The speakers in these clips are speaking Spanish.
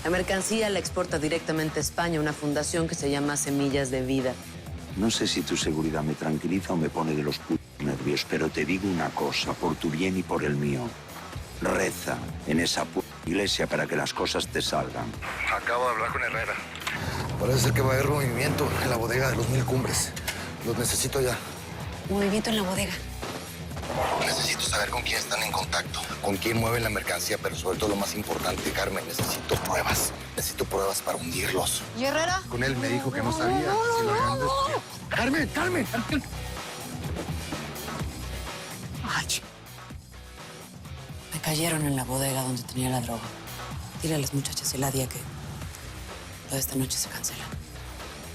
La mercancía la exporta directamente a España una fundación que se llama Semillas de Vida. No sé si tu seguridad me tranquiliza o me pone de los nervios, pero te digo una cosa, por tu bien y por el mío. Reza en esa iglesia para que las cosas te salgan. Acabo de hablar con Herrera. Parece ser que va a haber movimiento en la bodega de los 1000 Cumbres. Los necesito ya. Movimiento en la bodega. Necesito saber con quién están en contacto, con quién mueven la mercancía, pero sobre todo lo más importante, Carmen, necesito pruebas. Necesito pruebas para hundirlos. ¿Y Herrera? Con él me dijo que no sabía si lo habían descubierto. ¡Carmen, Carmen! Ay, me cayeron en la bodega donde tenía la droga. Dile a las muchachas y la Ladia que toda esta noche se cancela.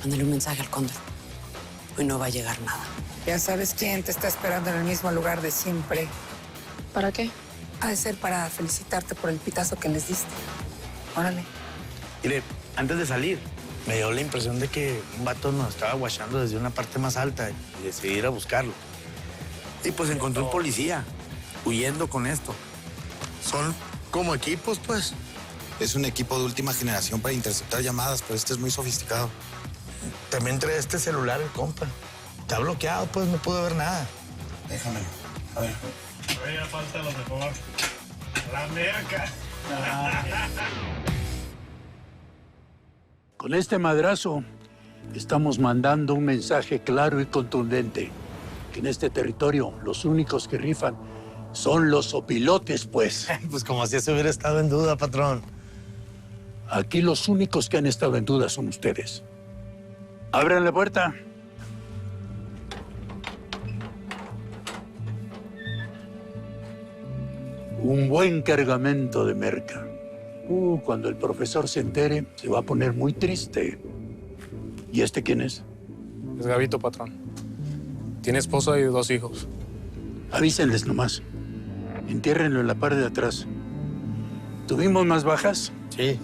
Mándale un mensaje al cóndor. Hoy no va a llegar nada. Ya sabes quién te está esperando en el mismo lugar de siempre. ¿Para qué? Ha de ser para felicitarte por el pitazo que les diste. Órale. Mire, antes de salir, me dio la impresión de que un vato nos estaba guachando desde una parte más alta y decidí ir a buscarlo. Y pues encontré un policía huyendo con esto. Son como equipos, pues. Es un equipo de última generación para interceptar llamadas, pero este es muy sofisticado. También trae este celular el compa. Está bloqueado, pues no puedo ver nada. Déjamelo. A ver. Todavía falta lo mejor. La merca. Con este madrazo estamos mandando un mensaje claro y contundente. Que en este territorio los únicos que rifan son los opilotes, pues. Pues como si eso hubiera estado en duda, patrón. Aquí los únicos que han estado en duda son ustedes. Abran la puerta. Un buen cargamento de merca. Cuando el profesor se entere, se va a poner muy triste. ¿Y este quién es? Es Gabito, patrón. Tiene esposa y 2 hijos. Avísenles nomás. Entiérrenlo en la parte de atrás. ¿Tuvimos más bajas? Sí,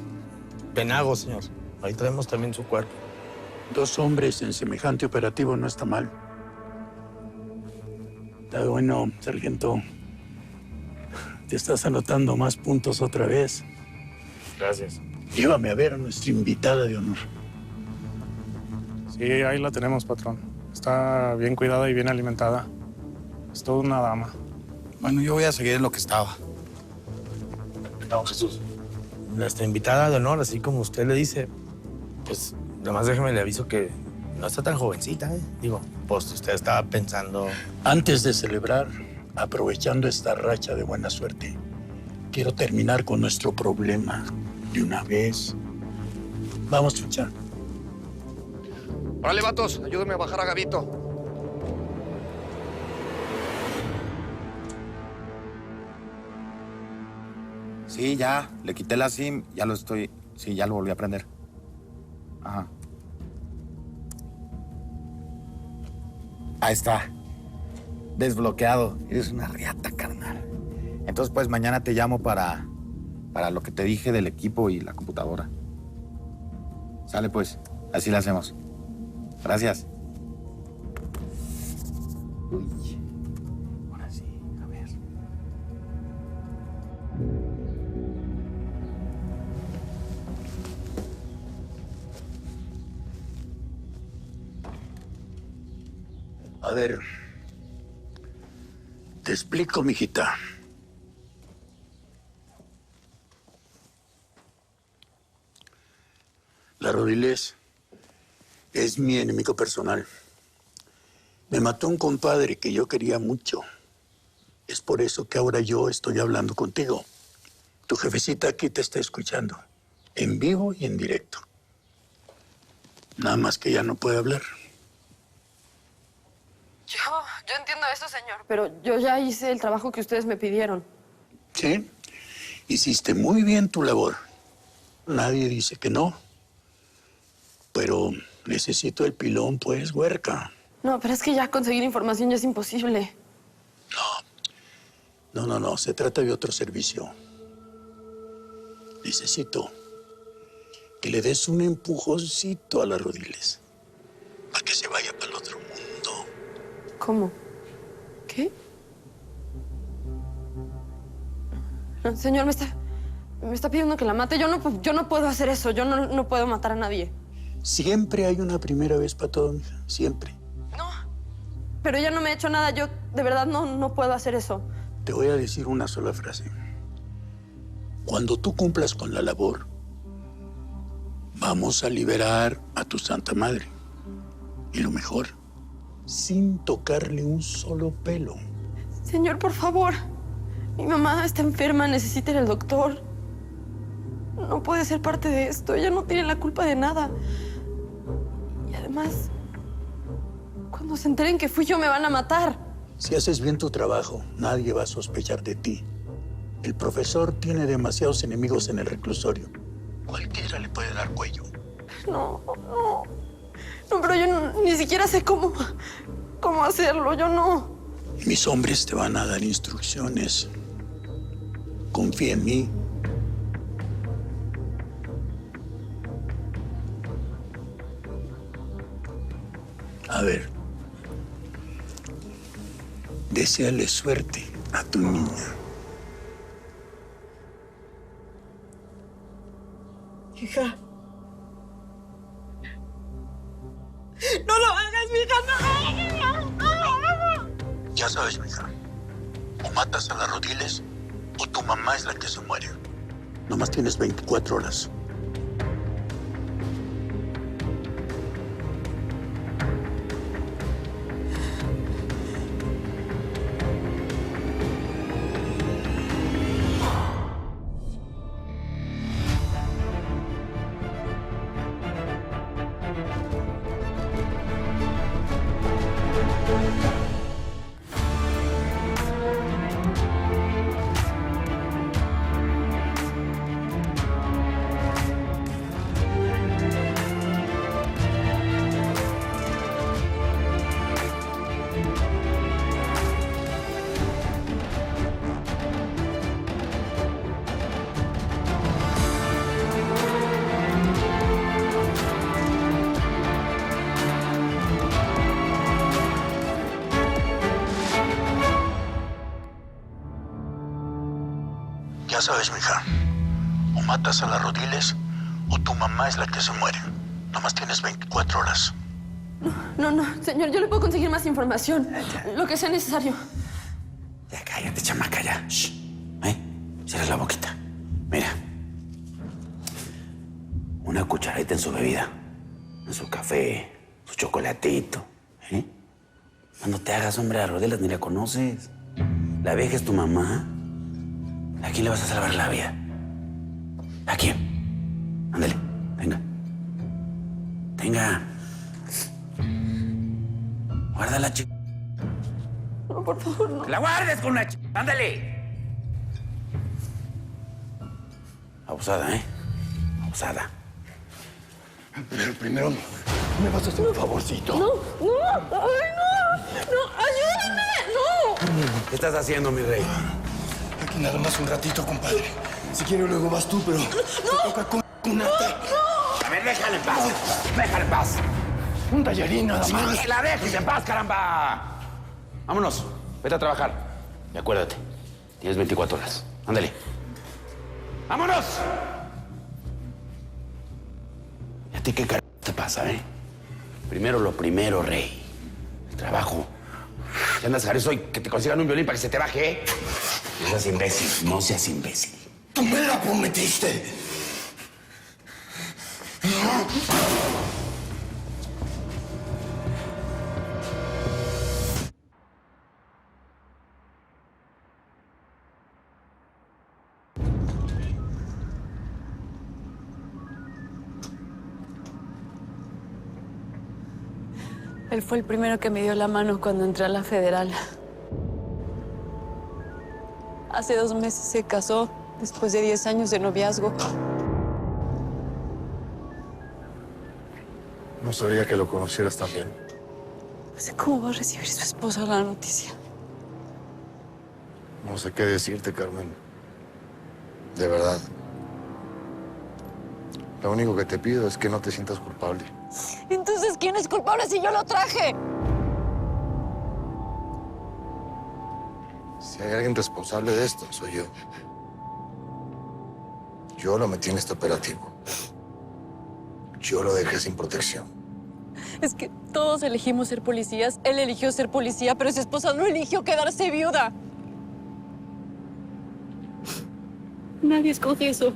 Penago, señor. Ahí traemos también su cuerpo. 2 hombres en semejante operativo no está mal. Está bueno, sargento. Te estás anotando más puntos otra vez. Gracias. Llévame a ver a nuestra invitada de honor. Sí, ahí la tenemos, patrón. Está bien cuidada y bien alimentada. Es toda una dama. Bueno, yo voy a seguir en lo que estaba. No, Jesús. Nuestra invitada de honor, así como usted le dice, pues nada más déjeme le aviso que no está tan jovencita, ¿eh? Digo, pues usted estaba pensando... Antes de celebrar, aprovechando esta racha de buena suerte, quiero terminar con nuestro problema de una vez. Vamos, Chucha. Órale, vatos, ayúdenme a bajar a Gabito. Sí, ya, le quité la SIM, ya lo estoy... Sí, ya lo volví a prender. Ajá. Ahí está. Desbloqueado. Eres una riata, carnal. Entonces, pues, mañana te llamo para lo que te dije del equipo y la computadora. Sale, pues. Así la hacemos. Gracias. Uy. Ahora sí, a ver. A ver, te explico, mijita. La Rodilés es mi enemigo personal. Me mató un compadre que yo quería mucho. Es por eso que ahora yo estoy hablando contigo. Tu jefecita aquí te está escuchando, en vivo y en directo. Nada más que ya no puede hablar. Yo entiendo eso, señor, pero yo ya hice el trabajo que ustedes me pidieron. Sí, hiciste muy bien tu labor. Nadie dice que no. Pero necesito el pilón, pues, huerca. No, pero es que ya conseguir información ya es imposible. No. Se trata de otro servicio. Necesito que le des un empujoncito a las Rodiles para que se vaya para el otro mundo. ¿Cómo? ¿Qué? No, señor, me Me está pidiendo que la mate. Yo no puedo hacer eso. Yo no puedo matar a nadie. Siempre hay una primera vez para todo, mija. Siempre. No. Pero ella no me ha hecho nada. Yo de verdad no puedo hacer eso. Te voy a decir una sola frase. Cuando tú cumplas con la labor, vamos a liberar a tu Santa Madre. Y lo mejor, sin tocarle un solo pelo. Señor, por favor. Mi mamá está enferma, necesita ir al doctor. No puede ser parte de esto. Ella no tiene la culpa de nada. Y además, cuando se enteren que fui yo, me van a matar. Si haces bien tu trabajo, nadie va a sospechar de ti. El profesor tiene demasiados enemigos en el reclusorio. Cualquiera le puede dar cuello. No, pero yo ni siquiera sé cómo hacerlo. Yo no. Mis hombres te van a dar instrucciones. Confía en mí. A ver. Deséale suerte a tu niña. Hija. ¡No lo hagas, mija! ¡No! Ya sabes, mija. O matas a las Rodiles o tu mamá es la que se muere. Nomás tienes 24 horas. Ya sabes, mija. O matas a las Rodiles o tu mamá es la que se muere. Nomás tienes 24 horas. No, señor, yo le puedo conseguir más información. Lo que sea necesario. Ya cállate, chamaca, ya. Shh. Cierra la boquita. Mira. Una cucharadita en su bebida. En su café, su chocolatito. Cuando te hagas hombre a Rodiles ni la conoces. La vieja es tu mamá. ¿A quién le vas a salvar la vida? ¿A quién? Ándale, venga. Venga. Guarda la chica. No, por favor, no. ¡La guardes con la chica! ¡Ándale! Abusada, ¿eh? Abusada. Pero primero, ¿me vas a hacer un favorcito? No, ay, no, ayúdame, no. ¿Qué estás haciendo, mi rey? Aquí nada más un ratito, compadre. Si quieres luego vas tú, pero te toca con cunata. A ver, déjale en paz. Déjale en paz. Un tallarín nada más. ¡Que la dejes en paz, caramba! Vámonos. Vete a trabajar. Y acuérdate, tienes 24 horas. Ándale. ¡Vámonos! ¿Y a ti qué carajo te pasa, Primero lo primero, rey. El trabajo. Si andas a dejar eso y que te consigan un violín para que se te baje, No seas imbécil. No seas imbécil. ¡Tú me la prometiste! Él fue el primero que me dio la mano cuando entré a la federal. Hace 2 meses se casó, después de 10 años de noviazgo. No sabía que lo conocieras tan bien. No sé cómo va a recibir su esposa la noticia. No sé qué decirte, Carmen. De verdad. Lo único que te pido es que no te sientas culpable. Entonces, ¿quién es culpable si yo lo traje? Si hay alguien responsable de esto, soy yo. Yo lo metí en este operativo. Yo lo dejé sin protección. Es que todos elegimos ser policías. Él eligió ser policía, pero su esposa no eligió quedarse viuda. Nadie escoge eso.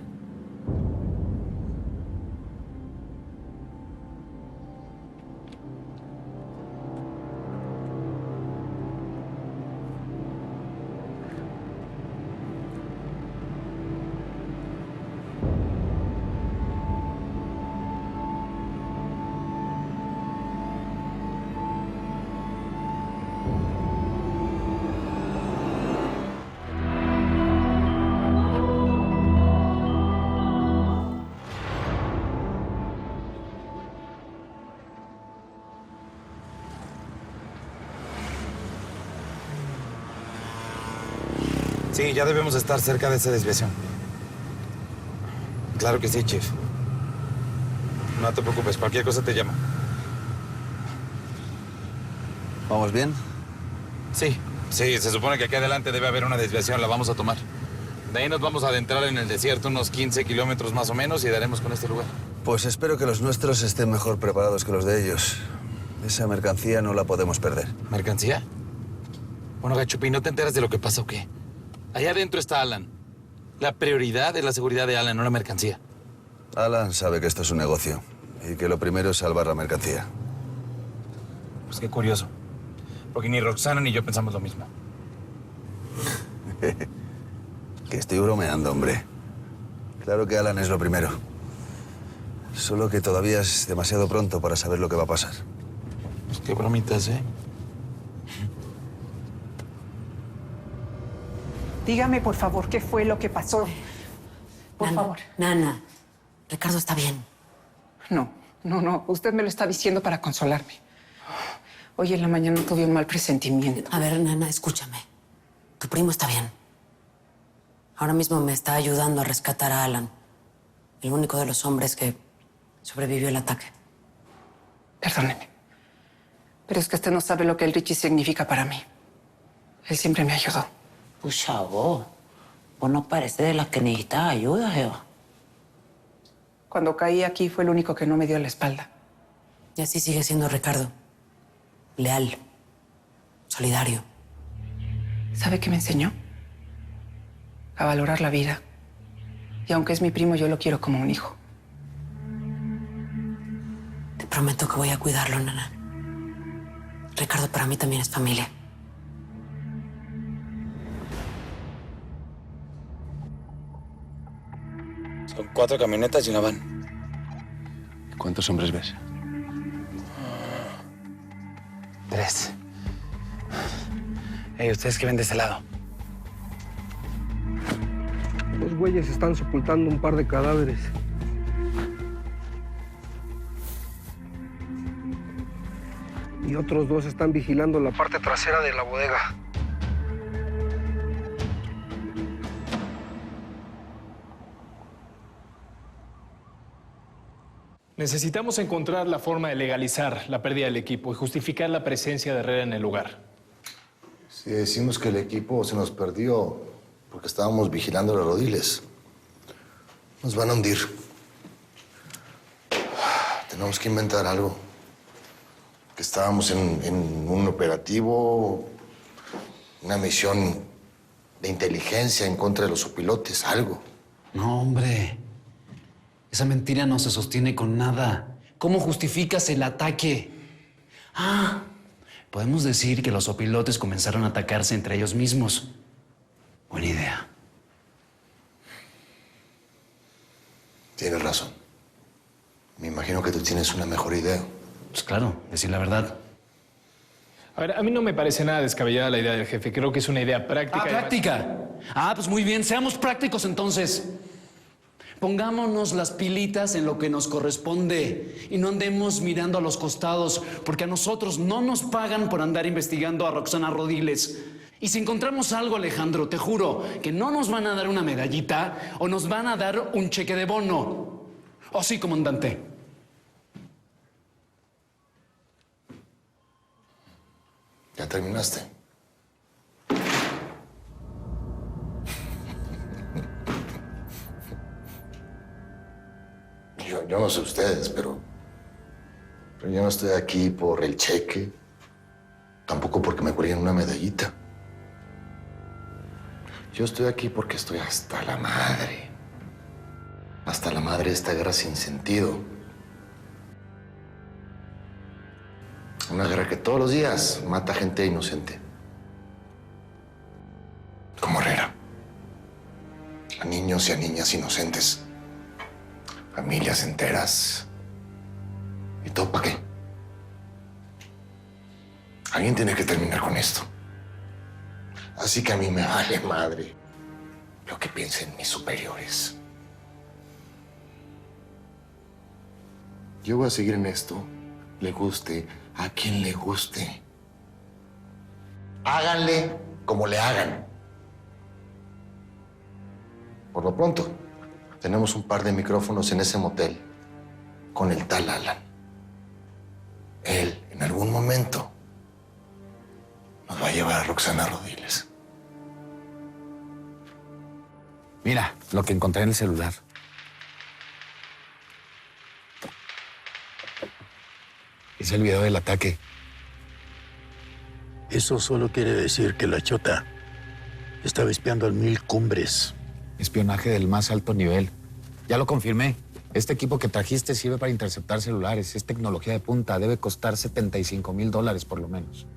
Sí, ya debemos estar cerca de esa desviación. Claro que sí, Chief. No te preocupes, cualquier cosa te llamo. ¿Vamos bien? Sí, se supone que aquí adelante debe haber una desviación, la vamos a tomar. De ahí nos vamos a adentrar en el desierto unos 15 kilómetros más o menos y daremos con este lugar. Pues espero que los nuestros estén mejor preparados que los de ellos. Esa mercancía no la podemos perder. ¿Mercancía? Bueno, Gachupi, ¿no te enteras de lo que pasa o qué? Allá adentro está Alan. La prioridad es la seguridad de Alan, no la mercancía. Alan sabe que esto es un negocio y que lo primero es salvar la mercancía. Pues qué curioso. Porque ni Roxana ni yo pensamos lo mismo. Que estoy bromeando, hombre. Claro que Alan es lo primero. Solo que todavía es demasiado pronto para saber lo que va a pasar. Pues qué bromitas, ¿eh? Dígame, por favor, ¿qué fue lo que pasó? Por favor. Nana, Ricardo está bien. No. Usted me lo está diciendo para consolarme. Hoy en la mañana tuve un mal presentimiento. A ver, Nana, escúchame. Tu primo está bien. Ahora mismo me está ayudando a rescatar a Alan, el único de los hombres que sobrevivió el ataque. Perdóneme. Pero es que usted no sabe lo que el Richie significa para mí. Él siempre me ayudó. Pucha, vos no pareces de las que necesitas ayuda, Eva. Cuando caí aquí fue el único que no me dio la espalda. Y así sigue siendo Ricardo. Leal. Solidario. ¿Sabe qué me enseñó? A valorar la vida. Y aunque es mi primo, yo lo quiero como un hijo. Te prometo que voy a cuidarlo, Nana. Ricardo para mí también es familia. Son 4 camionetas y una van. ¿Cuántos hombres ves? 3. ¿Ustedes qué ven de ese lado? Los güeyes están sepultando un par de cadáveres. Y otros 2 están vigilando la parte trasera de la bodega. Necesitamos encontrar la forma de legalizar la pérdida del equipo y justificar la presencia de Herrera en el lugar. Si decimos que el equipo se nos perdió porque estábamos vigilando los rodiles, nos van a hundir. Tenemos que inventar algo. Que estábamos en un operativo, una misión de inteligencia en contra de los opilotes, algo. No, hombre. Esa mentira no se sostiene con nada. ¿Cómo justificas el ataque? Podemos decir que los opilotes comenzaron a atacarse entre ellos mismos. Buena idea. Tienes razón. Me imagino que tú tienes una mejor idea. Pues claro, decir la verdad. A ver, a mí no me parece nada descabellada la idea del jefe. Creo que es una idea práctica. ¡Práctica! Pues muy bien, seamos prácticos entonces. Pongámonos las pilitas en lo que nos corresponde y no andemos mirando a los costados, porque a nosotros no nos pagan por andar investigando a Roxana Rodiles. Y si encontramos algo, Alejandro, te juro que no nos van a dar una medallita o nos van a dar un cheque de bono. ¿O sí, comandante? ¿Ya terminaste? yo no sé ustedes, pero yo no estoy aquí por el cheque, tampoco porque me cuelguen una medallita. Yo estoy aquí porque estoy hasta la madre. Hasta la madre de esta guerra sin sentido. Una guerra que todos los días mata gente inocente. Como Herrera. A niños y a niñas inocentes. Familias enteras. ¿Y todo para qué? Alguien tiene que terminar con esto. Así que a mí me vale madre lo que piensen mis superiores. Yo voy a seguir en esto, le guste a quien le guste. Háganle como le hagan. Por lo pronto, tenemos un par de micrófonos en ese motel con el tal Alan. Él, en algún momento, nos va a llevar a Roxana Rodiles. Mira, lo que encontré en el celular. Es el video del ataque. Eso solo quiere decir que la chota estaba espiando al 1000 Cumbres. Espionaje del más alto nivel. Ya lo confirmé. Este equipo que trajiste sirve para interceptar celulares. Es tecnología de punta. Debe costar $75,000 por lo menos.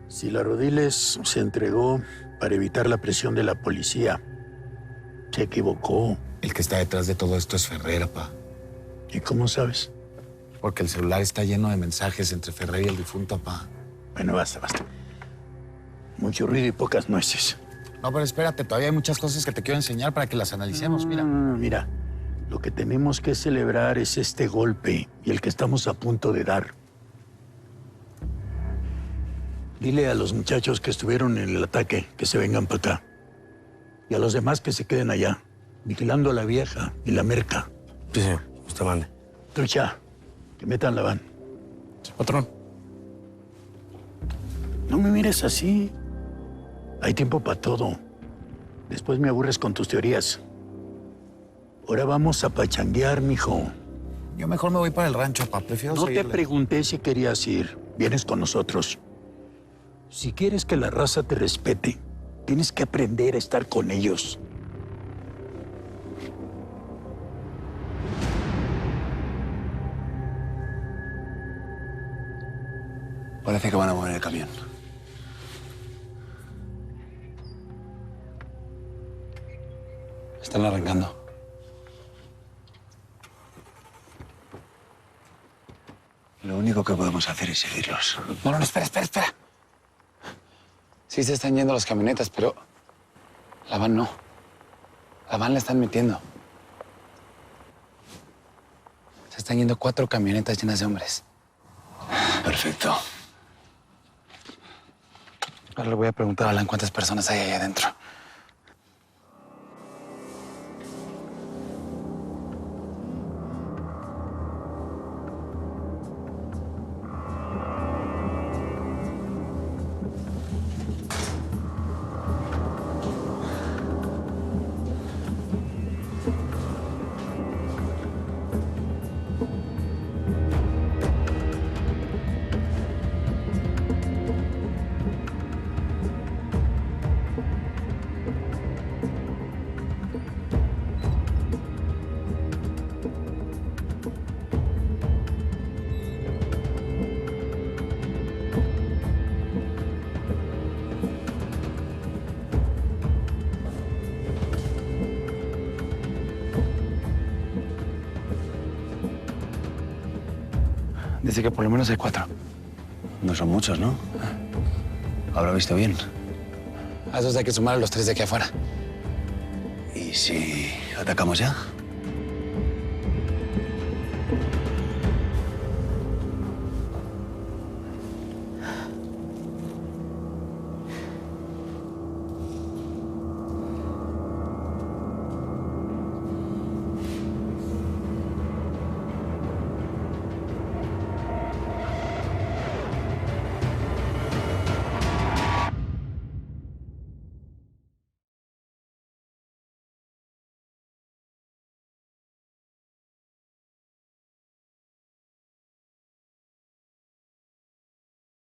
Si la Rodiles se entregó para evitar la presión de la policía, se equivocó. El que está detrás de todo esto es Ferrera, pa. ¿Y cómo sabes? Porque el celular está lleno de mensajes entre Ferrera y el difunto, pa. Bueno, basta. Mucho ruido y pocas nueces. No, pero espérate, todavía hay muchas cosas que te quiero enseñar para que las analicemos, mira. Mira, lo que tenemos que celebrar es este golpe y el que estamos a punto de dar. Dile a los muchachos que estuvieron en el ataque que se vengan para acá. Y a los demás que se queden allá, vigilando a la vieja y la merca. Sí, señor. Usted mande. Trucha, que metan la van. Sí, patrón. No me mires así. Hay tiempo para todo. Después me aburres con tus teorías. Ahora vamos a pachanguear, mijo. Yo mejor me voy para el rancho, pa. Prefiero No seguirle. te pregunté si querías ir. Vienes con nosotros. Si quieres que la raza te respete, tienes que aprender a estar con ellos. Parece que van a mover el camión. Están arrancando. Lo único que podemos hacer es seguirlos. No, espera. Sí se están yendo las camionetas, pero la van no. La van la están metiendo. Se están yendo 4 camionetas llenas de hombres. Perfecto. Ahora le voy a preguntar a Alan cuántas personas hay ahí adentro. Dice que por lo menos hay 4. No son muchos, ¿no? Habrá visto bien. A esos hay que sumar a los 3 de aquí afuera. ¿Y si atacamos ya?